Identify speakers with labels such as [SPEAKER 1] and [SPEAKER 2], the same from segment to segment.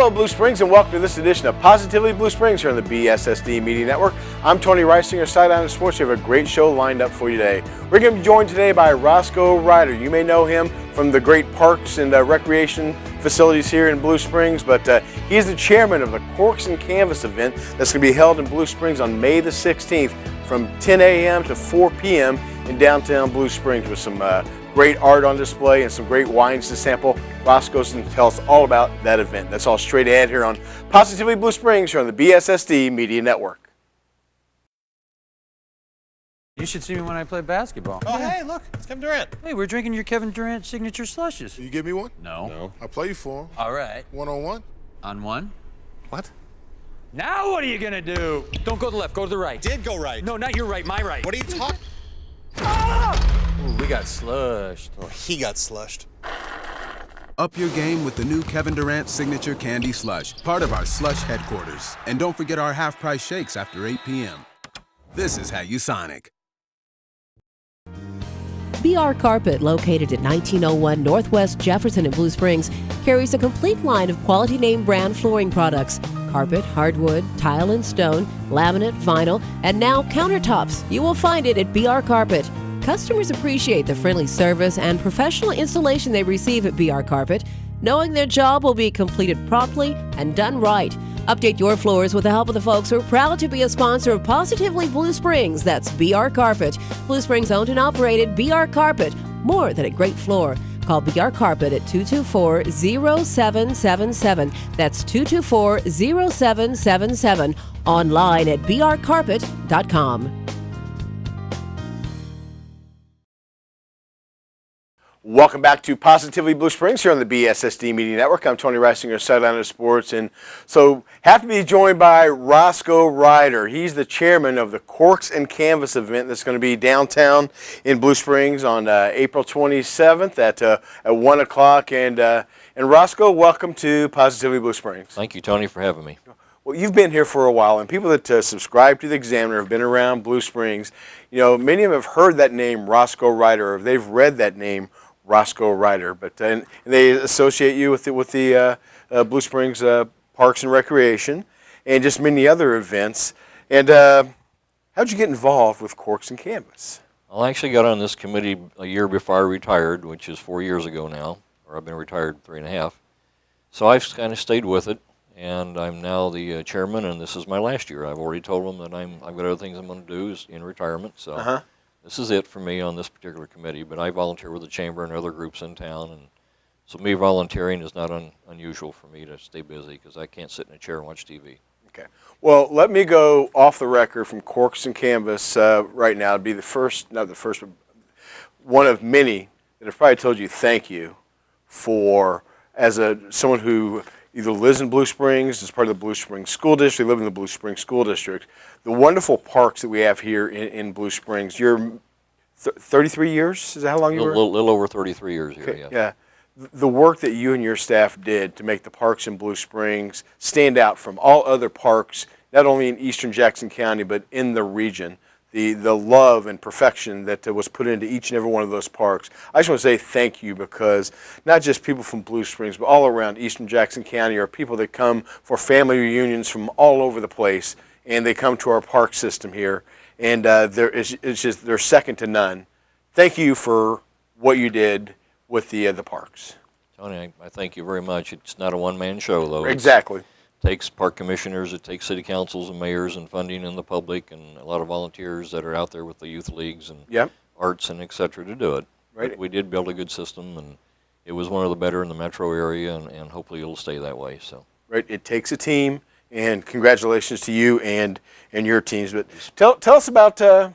[SPEAKER 1] Hello, Blue Springs, and welcome to this edition of Positively Blue Springs here on the BSSD Media Network. I'm Tony Wrisinger, Sideline Sports. We have a great show lined up for you today. We're going to be joined today by Roscoe Ryder. You may know him from the great parks and recreation facilities here in Blue Springs, but he's the chairman of the Corks and Canvas event that's going to be held in Blue Springs on May the 16th from 10 a.m. to 4 p.m. in downtown Blue Springs with some great art on display and some great wines to sample. Roscoe's going to tell us all about that event. That's all straight ahead here on Positively Blue Springs here on the BSSD Media Network.
[SPEAKER 2] You should see me when I play basketball.
[SPEAKER 3] Oh, hey, look, it's Kevin Durant.
[SPEAKER 2] Hey, we're drinking your Kevin Durant signature slushes.
[SPEAKER 3] You give me one?
[SPEAKER 2] No.
[SPEAKER 3] I'll play you for him.
[SPEAKER 2] All right.
[SPEAKER 3] One-on-one?
[SPEAKER 2] On one?
[SPEAKER 3] What?
[SPEAKER 2] Now what are you going to do? Don't go to the left, go to the right.
[SPEAKER 3] Did go right.
[SPEAKER 2] No, not your right, my right.
[SPEAKER 3] What are you talking?
[SPEAKER 2] Ooh, we got slushed.
[SPEAKER 3] Oh, he got slushed.
[SPEAKER 4] Up your game with the new Kevin Durant Signature Candy Slush, part of our Slush headquarters. And don't forget our half-price shakes after 8 p.m. This is how you Sonic.
[SPEAKER 5] BR Carpet, located at 1901 Northwest Jefferson in Blue Springs, carries a complete line of quality name brand flooring products. Carpet, hardwood, tile and stone, laminate, vinyl, and now countertops. You will find it at BR Carpet. Customers appreciate the friendly service and professional installation they receive at BR Carpet, knowing their job will be completed promptly and done right. Update your floors with the help of the folks who are proud to be a sponsor of Positively Blue Springs. That's BR Carpet. Blue Springs owned and operated BR Carpet. More than a great floor. Call BR Carpet at 224-0777. That's 224-0777. Online at brcarpet.com.
[SPEAKER 1] Welcome back to Positively Blue Springs here on the BSSD Media Network. I'm Tony Wrisinger, Sideline Sports, and so happy to be joined by Roscoe Ryder. He's the chairman of the Corks and Canvas event that's going to be downtown in Blue Springs on April 27th at 1 o'clock. And Roscoe, welcome to Positively Blue Springs.
[SPEAKER 6] Thank you, Tony, for having me.
[SPEAKER 1] Well, you've been here for a while, and people that subscribe to the Examiner have been around Blue Springs. You know, many of them have heard that name, Roscoe Ryder, or they've read that name, Roscoe Ryder, but and they associate you with the Blue Springs Parks and Recreation, and just many other events. And how'd you get involved with Corks and Canvas?
[SPEAKER 6] I actually got on this committee a year before I retired, which is 4 years ago now, or I've been retired 3.5. So I've kind of stayed with it, and I'm now the chairman, and this is my last year. I've already told them that I've got other things I'm going to do in retirement. So. This is it for me on this particular committee, but I volunteer with the chamber and other groups in town, and so me volunteering is not unusual for me to stay busy because I can't sit in a chair and watch TV.
[SPEAKER 1] Okay. Well, let me go off the record from Corks and Canvas right now. It'd be the first, not the first, but one of many that have probably told you thank you for, as someone who either lives in Blue Springs, as part of the Blue Springs School District, live in the Blue Springs School District, the wonderful parks that we have here in Blue Springs. You're 33 years? Is that how long you were?
[SPEAKER 6] A little over 33 years here,
[SPEAKER 1] okay. Yeah. The work that you and your staff did to make the parks in Blue Springs stand out from all other parks, not only in eastern Jackson County, but in the region. The love and perfection that was put into each and every one of those parks. I just want to say thank you, because not just people from Blue Springs, but all around eastern Jackson County are people that come for family reunions from all over the place, and they come to our park system here, and they're second to none. Thank you for what you did with the parks.
[SPEAKER 6] Tony, I thank you very much. It's not a one-man show, though.
[SPEAKER 1] Exactly.
[SPEAKER 6] It takes park commissioners, it takes city councils and mayors and funding in the public, and a lot of volunteers that are out there with the youth leagues and arts and et cetera to do it.
[SPEAKER 1] Right.
[SPEAKER 6] But we did build a good system, and it was one of the better in the metro area, and hopefully it'll stay that way. So.
[SPEAKER 1] Right. It takes a team. And congratulations to you and your teams. But tell us about you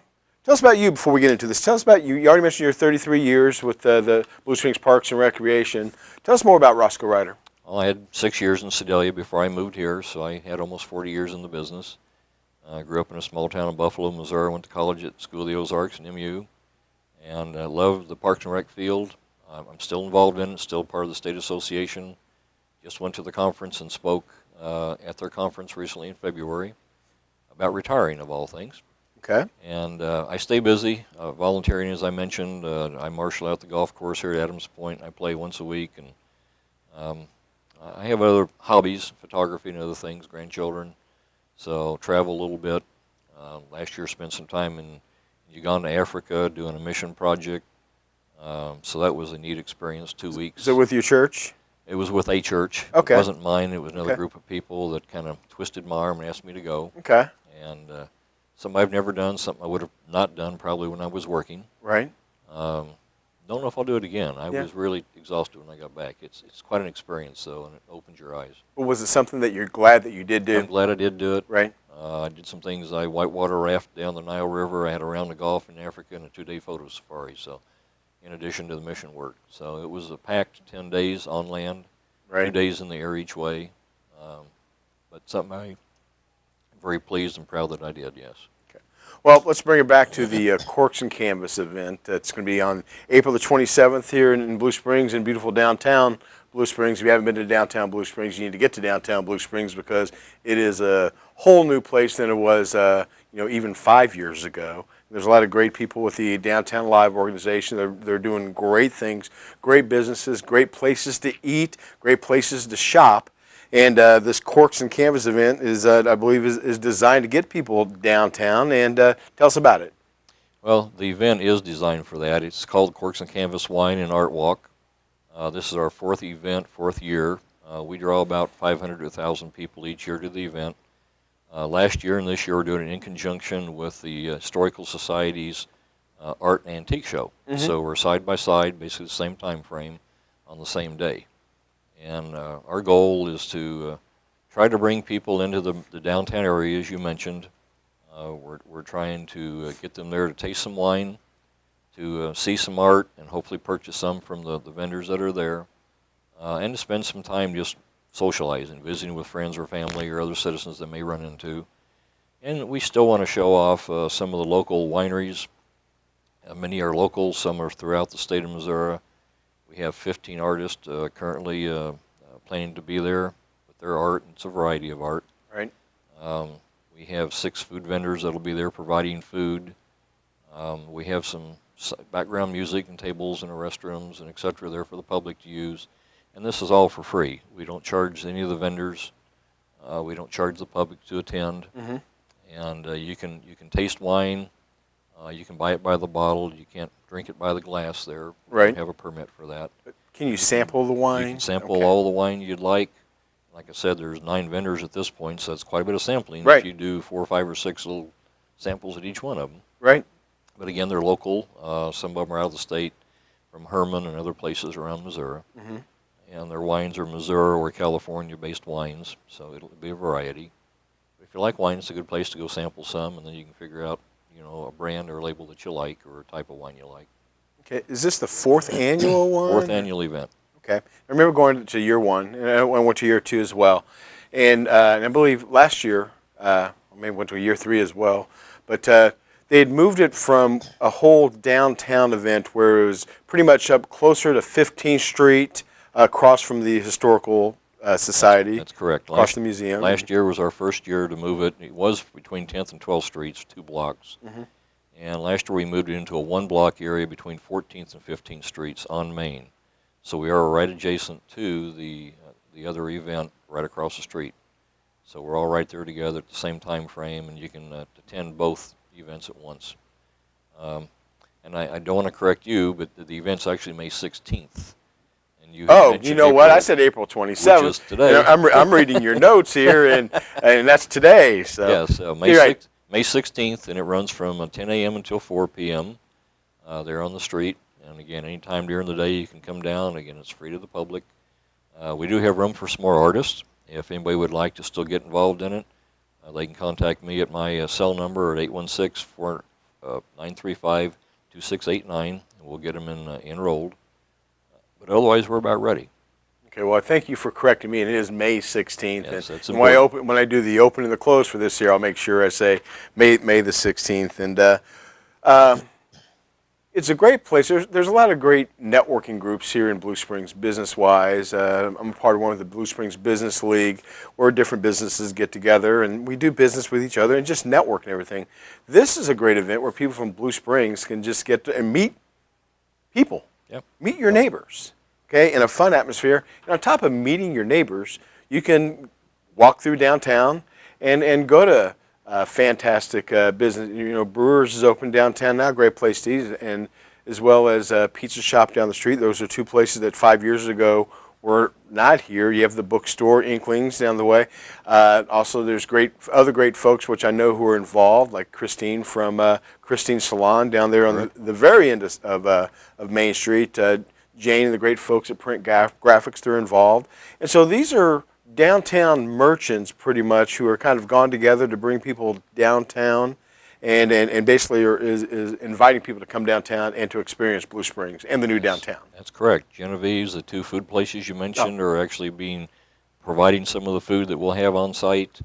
[SPEAKER 1] before we get into this. Tell us about you. You already mentioned your 33 years with the Blue Springs Parks and Recreation. Tell us more about Roscoe Ryder.
[SPEAKER 6] Well, I had 6 years in Sedalia before I moved here, so I had almost 40 years in the business. I grew up in a small town of Buffalo, Missouri. Went to college at School of the Ozarks and MU, and I loved the Parks and Rec field. I'm still involved in it. Still part of the state association. Just went to the conference and spoke at their conference recently in February about retiring, of all things.
[SPEAKER 1] Okay.
[SPEAKER 6] And I stay busy, volunteering, as I mentioned. I marshal out the golf course here at Adams Point. I play once a week, and I have other hobbies, photography and other things, grandchildren, so travel a little bit. Last year spent some time in Uganda, Africa, doing a mission project. So that was a neat experience, 2 weeks.
[SPEAKER 1] Is it with your church?
[SPEAKER 6] It was with a church.
[SPEAKER 1] Okay.
[SPEAKER 6] It wasn't mine. It was another
[SPEAKER 1] Okay.
[SPEAKER 6] group of people that kind of twisted my arm and asked me to go.
[SPEAKER 1] Okay.
[SPEAKER 6] And something I've never done, something I would have not done probably when I was working.
[SPEAKER 1] Right.
[SPEAKER 6] Don't know if I'll do it again. I
[SPEAKER 1] Yeah.
[SPEAKER 6] was really exhausted when I got back. It's quite an experience, though, and it opens your eyes.
[SPEAKER 1] Well, was it something that you're glad that you did do?
[SPEAKER 6] I'm glad I did do it.
[SPEAKER 1] Right.
[SPEAKER 6] I did some things. I whitewater raft down the Nile River. I had a round of golf in Africa and a 2-day photo safari. So, in addition to the mission work, so it was a packed 10 days on land, 2
[SPEAKER 1] Right.
[SPEAKER 6] days in the air each way. But something I'm very pleased and proud that I did. Yes.
[SPEAKER 1] Well, let's bring it back to the Corks and Canvas event. That's going to be on April the 27th here in Blue Springs, in beautiful downtown Blue Springs. If you haven't been to downtown Blue Springs, you need to get to downtown Blue Springs because it is a whole new place than it was, even 5 years ago. There's a lot of great people with the Downtown Live organization. They're doing great things, great businesses, great places to eat, great places to shop. And this Corks and Canvas event is, I believe, is designed to get people downtown. And tell us about it.
[SPEAKER 6] Well, the event is designed for that. It's called Corks and Canvas Wine and Art Walk. This is our 4th event, 4th year. We draw about 500 to 1,000 people each year to the event. Last year and this year we're doing it in conjunction with the Historical Society's Art and Antique Show. So we're side by side, basically the same time frame on the same day. And our goal is to try to bring people into the downtown area, as you mentioned. We're trying to get them there to taste some wine, to see some art, and hopefully purchase some from the vendors that are there, and to spend some time just socializing, visiting with friends or family or other citizens that may run into. And we still want to show off some of the local wineries. Many are local, some are throughout the state of Missouri. We have 15 artists currently planning to be there with their art. It's a variety of art.
[SPEAKER 1] Right.
[SPEAKER 6] We have 6 food vendors that will be there providing food. We have some background music and tables and restrooms and et cetera there for the public to use. And this is all for free. We don't charge any of the vendors. We don't charge the public to attend. And you can taste wine. You can buy it by the bottle. You can't drink it by the glass there.
[SPEAKER 1] Right.
[SPEAKER 6] We don't have a permit for that.
[SPEAKER 1] Can you sample the wine?
[SPEAKER 6] You can sample
[SPEAKER 1] Okay.
[SPEAKER 6] all the wine you'd like. Like I said, there's 9 vendors at this point, so it's quite a bit of sampling.
[SPEAKER 1] Right.
[SPEAKER 6] If you do 4 or 5 or 6 little samples at each one of them.
[SPEAKER 1] Right.
[SPEAKER 6] But again, they're local. Some of them are out of the state, from Herman and other places around Missouri. And their wines are Missouri or California-based wines, so it'll be a variety. If you like wine, it's a good place to go sample some, and then you can figure out, a brand or label that you like or a type of wine you like.
[SPEAKER 1] Okay. Is this the 4th annual one?
[SPEAKER 6] 4th annual event.
[SPEAKER 1] Okay. I remember going to year 1, and I went to year 2 as well. And I believe last year, maybe went to year 3 as well, but they had moved it from a whole downtown event where it was pretty much up closer to 15th Street, across from the Historical Society.
[SPEAKER 6] That's correct.
[SPEAKER 1] Across the museum.
[SPEAKER 6] Last year was our first year to move it. It was between 10th and 12th Streets, 2 blocks. And last year we moved it into a 1-block area between 14th and 15th Streets on Main. So we are right adjacent to the other event right across the street. So we're all right there together at the same time frame, and you can attend both events at once. And I don't want to correct you, but the event's actually May 16th. And you
[SPEAKER 1] know what? I said April 27th.
[SPEAKER 6] Which is today.
[SPEAKER 1] And I'm reading your notes here, and that's today. So.
[SPEAKER 6] Yes,
[SPEAKER 1] You're right.
[SPEAKER 6] May 16th, and it runs from 10 a.m. until 4 p.m. There on the street. And again, anytime during the day you can come down. Again, it's free to the public. We do have room for some more artists. If anybody would like to still get involved in it, they can contact me at my cell number at 816-935-2689, and we'll get them enrolled. But otherwise, we're about ready.
[SPEAKER 1] Okay, well, thank you for correcting me, and it is May 16th.
[SPEAKER 6] Yes, that's
[SPEAKER 1] and when I do the open and the close for this year, I'll make sure I say May the 16th. And it's a great place. There's a lot of great networking groups here in Blue Springs, business-wise. I'm a part of one of the Blue Springs Business League, where different businesses get together, and we do business with each other and just network and everything. This is a great event where people from Blue Springs can just get to and meet people.
[SPEAKER 6] Yep.
[SPEAKER 1] Meet your neighbors. okay, in a fun atmosphere. And on top of meeting your neighbors, you can walk through downtown and go to fantastic business. You know, Brewers is open downtown now, great place to eat, and as well as Pizza Shop down the street. Those are two places that 5 years ago were not here. You have the bookstore, Inklings, down the way. Also, there's other great folks, which I know who are involved, like Christine from Christine Salon down there on the very end of Main Street. Jane and the great folks at Print Graphics, they're involved. And so these are downtown merchants, pretty much, who are kind of gone together to bring people downtown and basically is inviting people to come downtown and to experience Blue Springs and the new downtown.
[SPEAKER 6] That's correct. Genevieve's, the two food places you mentioned, are actually providing some of the food that we'll have on site.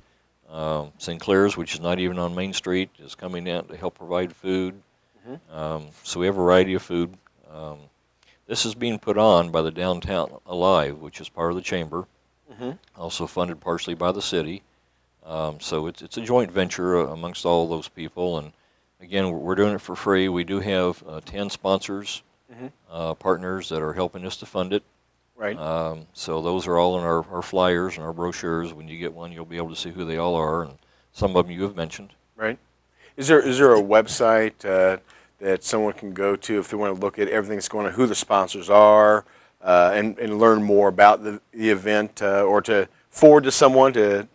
[SPEAKER 6] Sinclair's, which is not even on Main Street, is coming in to help provide food. So we have a variety of food. This is being put on by the Downtown Alive, which is part of the chamber, also funded partially by the city. So it's a joint venture amongst all those people, and again, we're doing it for free. We do have 10 sponsors, partners that are helping us to fund it.
[SPEAKER 1] Right.
[SPEAKER 6] So those are all in our flyers and our brochures. When you get one, you'll be able to see who they all are, and some of them you have mentioned.
[SPEAKER 1] Right. Is there a website that someone can go to if they want to look at everything that's going on, who the sponsors are, and learn more about the event, or to forward to someone to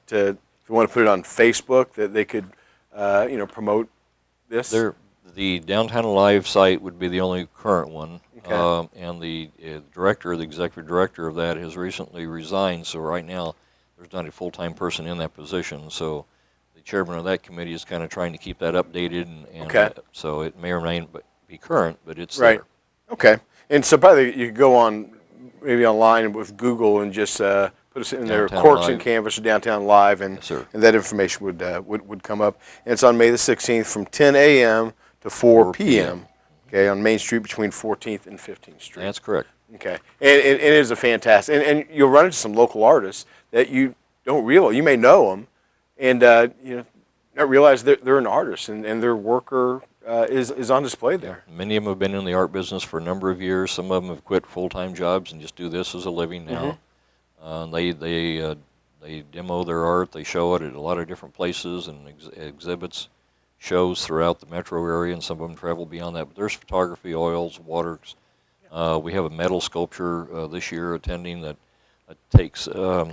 [SPEAKER 1] if you want to put it on Facebook, that they could promote this?
[SPEAKER 6] The Downtown Alive site would be the only current one,
[SPEAKER 1] Okay.
[SPEAKER 6] and the executive director of that has recently resigned, so right now there's not a full-time person in that position, so the chairman of that committee is kind of trying to keep that updated, and
[SPEAKER 1] Okay.
[SPEAKER 6] So it may or may not be current, but it's
[SPEAKER 1] Right.
[SPEAKER 6] there.
[SPEAKER 1] Okay. And so probably you could go on, maybe online with Google and just put us in there,
[SPEAKER 6] Downtown
[SPEAKER 1] Corks
[SPEAKER 6] Live.
[SPEAKER 1] and Canvas or Downtown Live, and
[SPEAKER 6] Yes, sir.
[SPEAKER 1] and that information would come up. And it's on May the 16th from 10 a.m. to 4 p.m. Okay, on Main Street between 14th and 15th Street.
[SPEAKER 6] That's correct.
[SPEAKER 1] Okay, and it is a fantastic, and you'll run into some local artists that you don't realize, you may know them, and not realize they're an artist, and their work is on display there.
[SPEAKER 6] Many of them have been in the art business for a number of years. Some of them have quit full-time jobs and just do this as a living now. They demo their art. They show it at a lot of different places and exhibits, shows throughout the metro area, and some of them travel beyond that. But there's photography, oils, waters. We have a metal sculpture this year attending that takes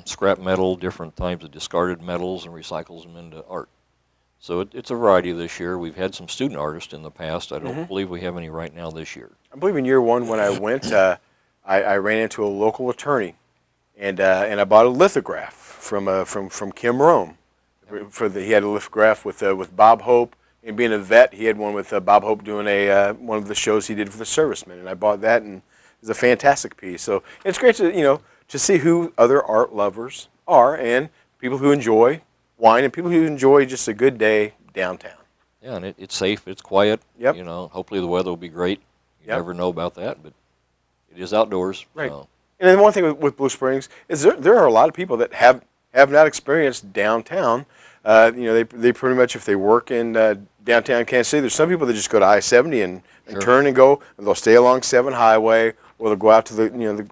[SPEAKER 6] scrap metal, different types of discarded metals, and recycles them into art. So it's a variety this year. We've had some student artists in the past. I don't believe we have any right now this year.
[SPEAKER 1] I believe in year one when I went, I ran into a local attorney, and I bought a lithograph from Kim Rome. He had a lithograph with Bob Hope, and being a vet, he had one with Bob Hope doing one of the shows he did for the servicemen, and I bought that, and it's a fantastic piece. So it's great to see who other art lovers are, and people who enjoy wine, and people who enjoy just a good day downtown.
[SPEAKER 6] Yeah, and it's safe. It's quiet.
[SPEAKER 1] Yep.
[SPEAKER 6] Hopefully the weather will be great. You
[SPEAKER 1] Yep.
[SPEAKER 6] never know about that, but it is outdoors.
[SPEAKER 1] Right.
[SPEAKER 6] So.
[SPEAKER 1] And then one thing with Blue Springs is there are a lot of people that have not experienced downtown. They pretty much, if they work in downtown Kansas City, there's some people that just go to I-70 and
[SPEAKER 6] Sure.
[SPEAKER 1] turn and go, and they'll stay along 7 Highway, or they'll go out to the new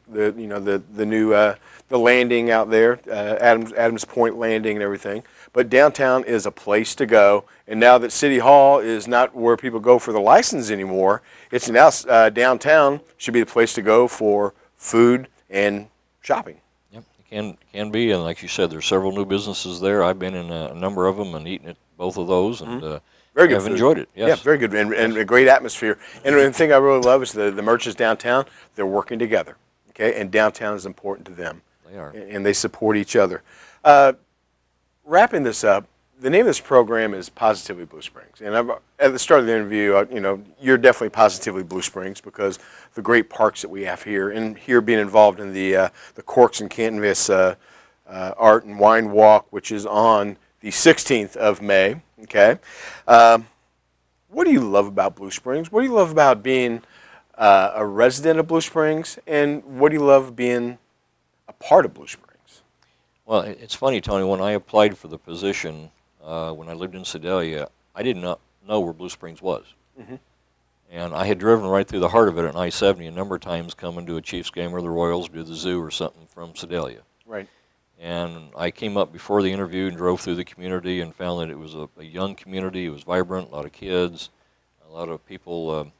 [SPEAKER 1] the landing out there, Adams Point Landing and everything. But downtown is a place to go, and now that City Hall is not where people go for the license anymore, it's now downtown should be the place to go for food and shopping.
[SPEAKER 6] Yep, it can be, and like you said, there's several new businesses there. I've been in a number of them and eaten at both of those, and
[SPEAKER 1] Very good
[SPEAKER 6] I've
[SPEAKER 1] food.
[SPEAKER 6] enjoyed it. Yes.
[SPEAKER 1] Yeah, very good, and a great atmosphere. And the thing I really love is the merchants downtown, they're working together, okay? And downtown is important to them.
[SPEAKER 6] They are.
[SPEAKER 1] And they support each other. Wrapping this up, the name of this program is Positively Blue Springs. And at the start of the interview, you're definitely Positively Blue Springs because the great parks that we have here, and here being involved in the Corks and Canvas Art and Wine Walk, which is on the 16th of May, okay? What do you love about Blue Springs? What do you love about being a resident of Blue Springs? And what do you love being a part of Blue Springs?
[SPEAKER 6] Well, it's funny, Tony, when I applied for the position when I lived in Sedalia, I did not know where Blue Springs was. And I had driven right through the heart of it at I-70 a number of times, coming to a Chiefs game or the Royals, to the zoo or something from Sedalia.
[SPEAKER 1] Right.
[SPEAKER 6] And I came up before the interview and drove through the community and found that it was a young community. It was vibrant, a lot of kids, a lot of people,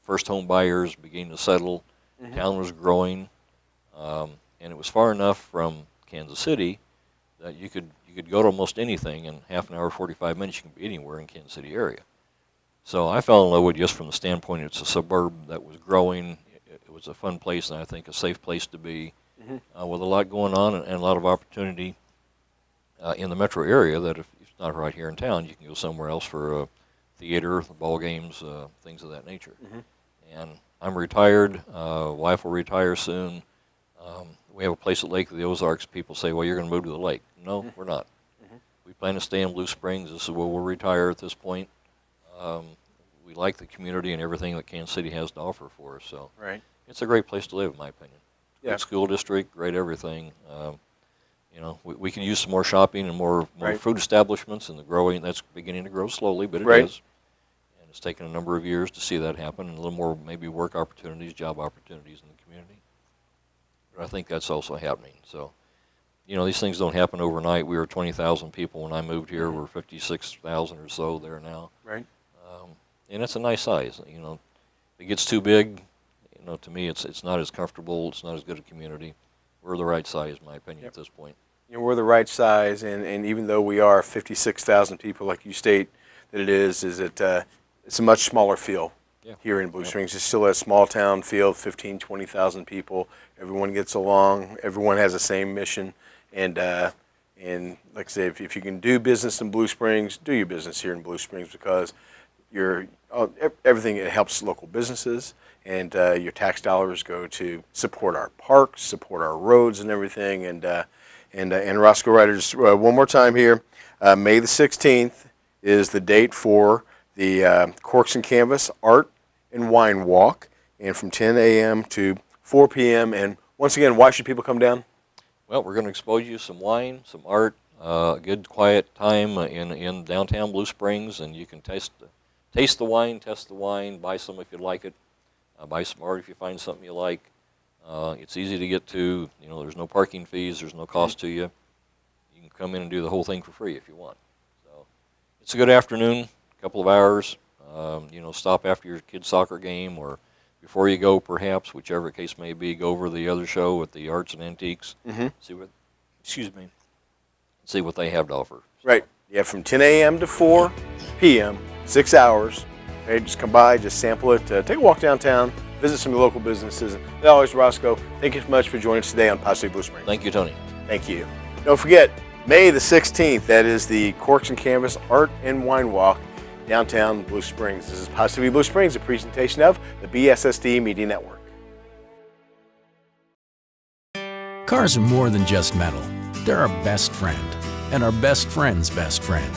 [SPEAKER 6] first home buyers beginning to settle. The town was growing, and it was far enough from Kansas City that you could go to almost anything in half an hour, 45 minutes. You can be anywhere in Kansas City area. So I fell in love with it just from the standpoint it's a suburb that was growing. It was a fun place, and I think a safe place to be, with a lot going on and a lot of opportunity in the metro area. That if it's not right here in town, you can go somewhere else for theater, ball games, things of that nature. And I'm retired. Wife will retire soon. We have a place at Lake of the Ozarks. People say, well, you're going to move to the lake. No, we're not. We plan to stay in Blue Springs. This is where we'll retire at this point. We like the community and everything that Kansas City has to offer for us. So it's a great place to live, in my opinion. Great school district, great everything. You know, we can use some more shopping and more food establishments, and the growing, that's beginning to grow slowly, but it is. And it's taken a number of years to see that happen, and a little more maybe work opportunities, job opportunities in the community. But I think that's also happening. So, you know, these things don't happen overnight. We were 20,000 people when I moved here. We're 56,000 or so there now. And it's a nice size. You know, if it gets too big, you know, to me, it's not as comfortable. It's not as good a community. We're the right size, in my opinion, at this point.
[SPEAKER 1] You know, we're the right size, and even though we are 56,000 people, like you state that it is it's a much smaller feel here in Blue Springs. It's still a small town feel, 15, 20,000 people. Everyone gets along. Everyone has the same mission. And like I say, if you can do business in Blue Springs, do your business here in Blue Springs, because everything, it helps local businesses, and your tax dollars go to support our parks, support our roads and everything. And Roscoe Ryder, just one more time here, May the 16th is the date for the Corks and Canvas Art and Wine Walk, and from 10 a.m. to 4 p.m. And once again, why should people come down?
[SPEAKER 6] Well, we're going to expose you some wine, some art, a good quiet time in downtown Blue Springs, and you can taste the wine, test the wine, buy some if you like it, buy some art if you find something you like. It's easy to get to. You know, there's no parking fees, there's no cost to you. You can come in and do the whole thing for free if you want. So it's a good afternoon, a couple of hours. You know, stop after your kid's soccer game, or before you go, perhaps, whichever case may be, go over the other show at the Arts and Antiques. See what they have to offer.
[SPEAKER 1] Right. Yeah, from 10 a.m. to 4 p.m., 6 hours. Okay, just come by, just sample it, take a walk downtown, visit some of the local businesses. And always, Roscoe, thank you so much for joining us today on Positive Blue Springs.
[SPEAKER 6] Thank you, Tony.
[SPEAKER 1] Thank you. Don't forget, May the 16th, that is the Corks and Canvas Art and Wine Walk, downtown Blue Springs. This is Positively Blue Springs, a presentation of the BSSD Media Network.
[SPEAKER 7] Cars are more than just metal. They're our best friend, and our best friend's best friend.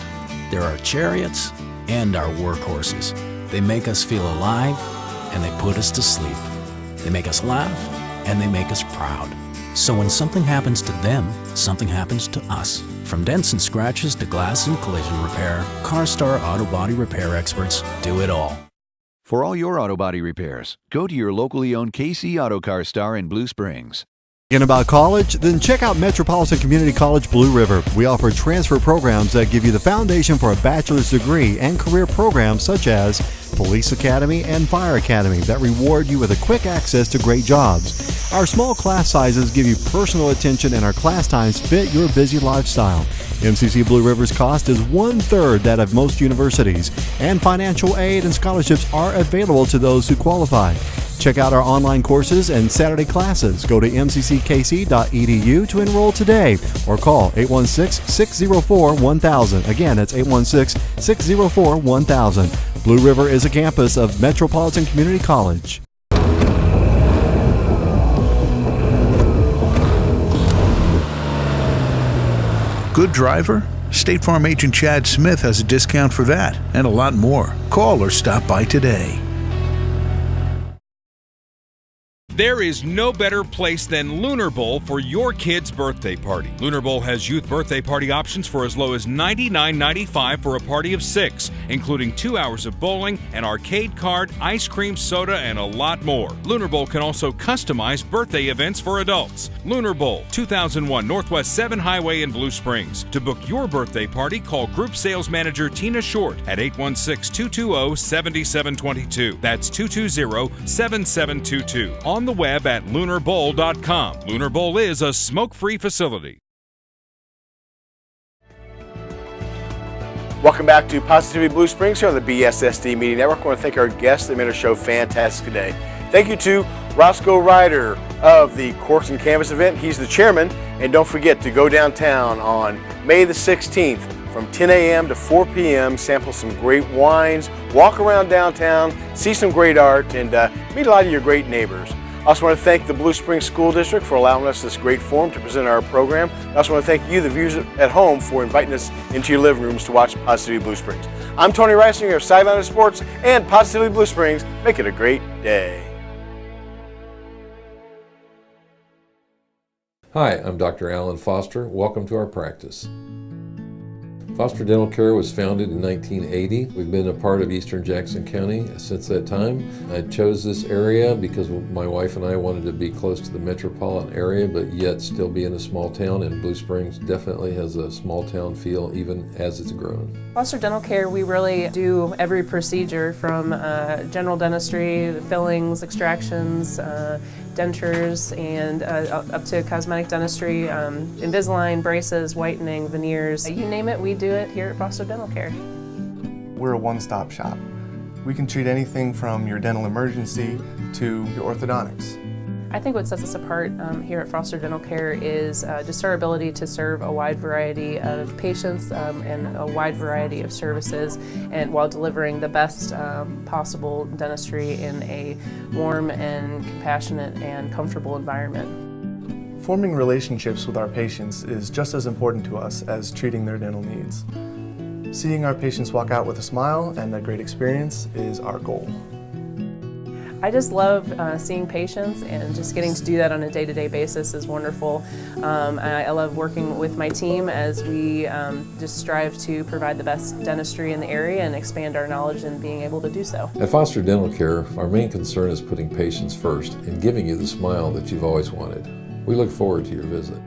[SPEAKER 7] They're our chariots and our workhorses. They make us feel alive, and they put us to sleep. They make us laugh, and they make us proud. So when something happens to them, something happens to us. From dents and scratches to glass and collision repair, CarStar Auto Body Repair experts do it all.
[SPEAKER 8] For all your auto body repairs, go to your locally owned KC Auto CarStar in Blue Springs.
[SPEAKER 9] Thinking about college? Then check out Metropolitan Community College Blue River. We offer transfer programs that give you the foundation for a bachelor's degree and career programs such as Police Academy and Fire Academy that reward you with a quick access to great jobs. Our small class sizes give you personal attention, and our class times fit your busy lifestyle. MCC Blue River's cost is 1/3 that of most universities, and financial aid and scholarships are available to those who qualify. Check out our online courses and Saturday classes. Go to mcckc.edu to enroll today, or call 816-604-1000. Again, that's 816-604-1000. Blue River is a campus of Metropolitan Community College.
[SPEAKER 10] Good driver? State Farm agent Chad Smith has a discount for that and a lot more. Call or stop by today.
[SPEAKER 11] There is no better place than Lunar Bowl for your kid's birthday party. Lunar Bowl has youth birthday party options for as low as $99.95 for a party of 6, including 2 hours of bowling, an arcade card, ice cream, soda, and a lot more. Lunar Bowl can also customize birthday events for adults. Lunar Bowl, 2001 Northwest 7 Highway in Blue Springs. To book your birthday party, call Group Sales Manager Tina Short at 816-220-7722. That's 220-7722. On the web at lunarbowl.com. Lunar Bowl is a smoke-free facility.
[SPEAKER 1] Welcome back to Positively Blue Springs here on the BSSD Media Network. I want to thank our guests. They made our show fantastic today. Thank you to Roscoe Ryder of the Corks and Canvas event. He's the chairman. And don't forget to go downtown on May the 16th from 10 a.m. to 4 p.m. Sample some great wines, walk around downtown, see some great art, and meet a lot of your great neighbors. I also want to thank the Blue Springs School District for allowing us this great forum to present our program. I also want to thank you, the viewers at home, for inviting us into your living rooms to watch Positively Blue Springs. I'm Tony Wrisinger of Sideline of Sports and Positively Blue Springs. Make it a great day.
[SPEAKER 12] Hi, I'm Dr. Alan Foster. Welcome to our practice. Foster Dental Care was founded in 1980. We've been a part of Eastern Jackson County since that time. I chose this area because my wife and I wanted to be close to the metropolitan area, but yet still be in a small town, and Blue Springs definitely has a small town feel even as it's grown.
[SPEAKER 13] Foster Dental Care, we really do every procedure from general dentistry, fillings, extractions, dentures, and up to cosmetic dentistry, Invisalign, braces, whitening, veneers. You name it, we do it here at Foster Dental Care.
[SPEAKER 14] We're a one-stop shop. We can treat anything from your dental emergency to your orthodontics.
[SPEAKER 13] I think what sets us apart here at Foster Dental Care is just our ability to serve a wide variety of patients and a wide variety of services, and while delivering the best possible dentistry in a warm and compassionate and comfortable environment.
[SPEAKER 14] Forming relationships with our patients is just as important to us as treating their dental needs. Seeing our patients walk out with a smile and a great experience is our goal.
[SPEAKER 13] I just love seeing patients, and just getting to do that on a day-to-day basis is wonderful. I love working with my team as we just strive to provide the best dentistry in the area and expand our knowledge in being able to do so.
[SPEAKER 12] At Foster Dental Care, our main concern is putting patients first and giving you the smile that you've always wanted. We look forward to your visit.